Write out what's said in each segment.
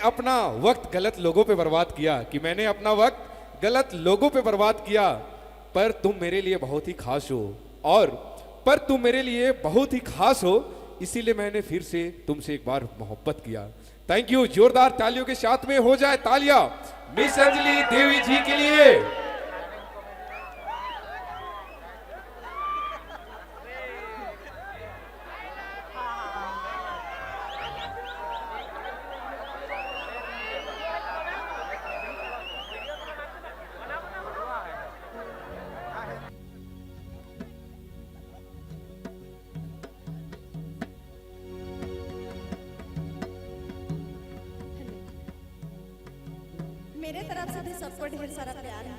अपना वक्त गलत लोगों पे बर्बाद किया, कि मैंने अपना वक्त गलत लोगों पे बर्बाद किया, पर तुम मेरे लिए बहुत ही खास हो, और पर तुम मेरे लिए बहुत ही खास हो, इसीलिए मैंने फिर से तुमसे एक बार मोहब्बत किया। Thank you. जोरदार तालियों के साथ में हो जाए तालियां मिस अंजलि देवी जी के लिए। मेरे तरफ से भी सबको ढेर सारा प्यार है।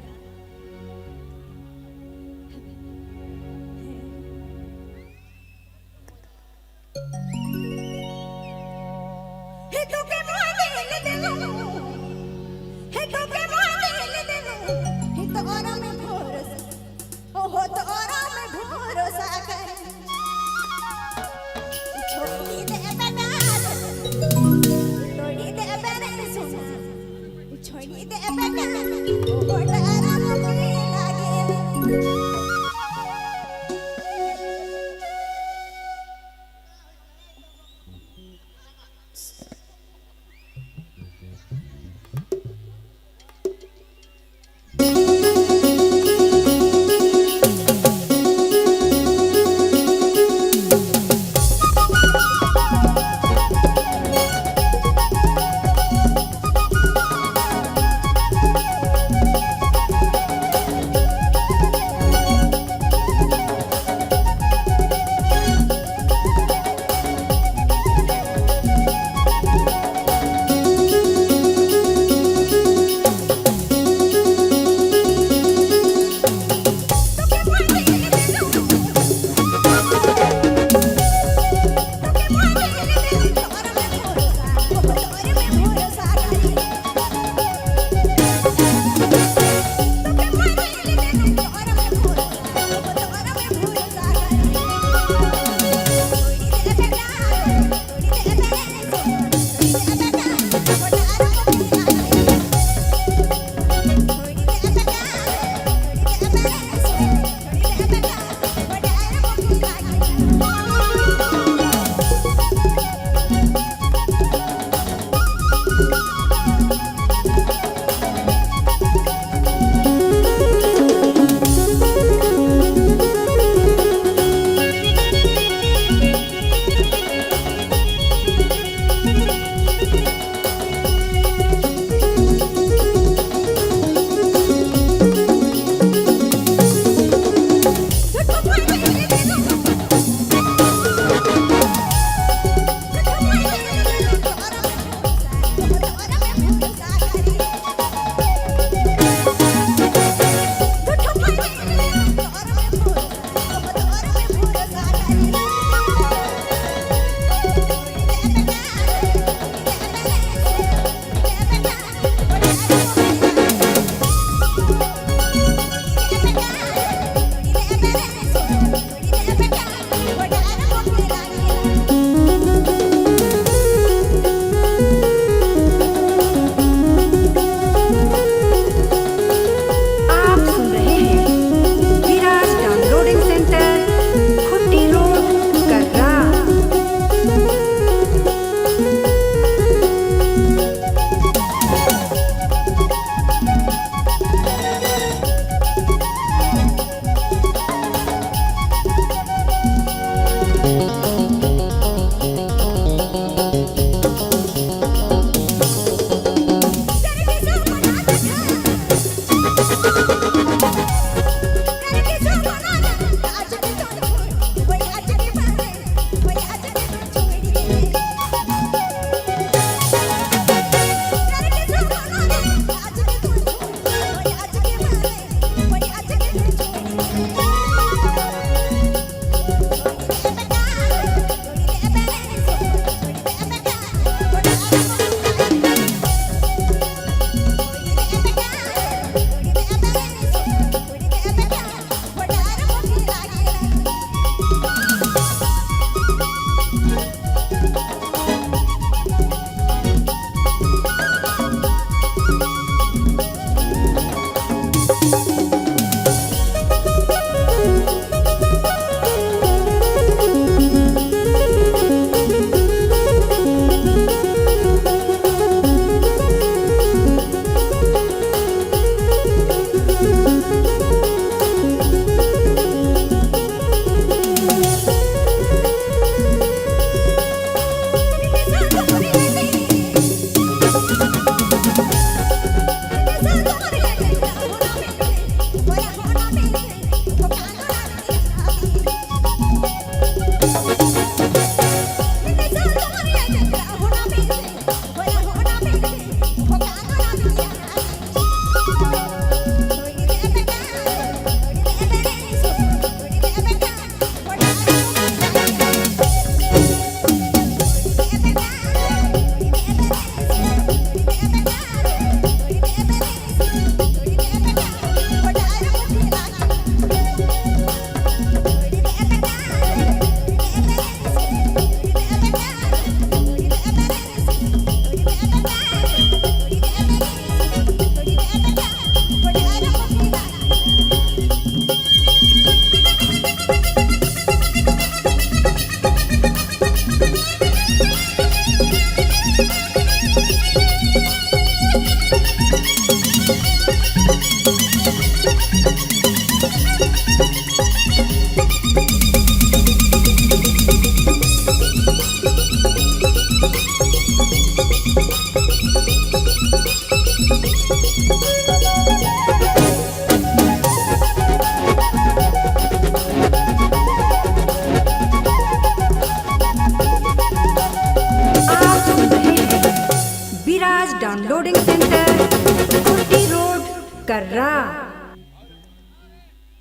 हे तोके मोये दिल देलो, हे तोके मोये दिल देलो, हे तो औरों में भरोसा, ओ हो तो औरों में भरोसा कर, छोड़ी दे बेटा, तोड़ी दे बेटा सुना, छोड़ी दे बेटा, ओ बड़ा आराम के लागे। आप सुन रहे हैं बीराज डाउनलोडिंग सेंटर, रोड कर्रा।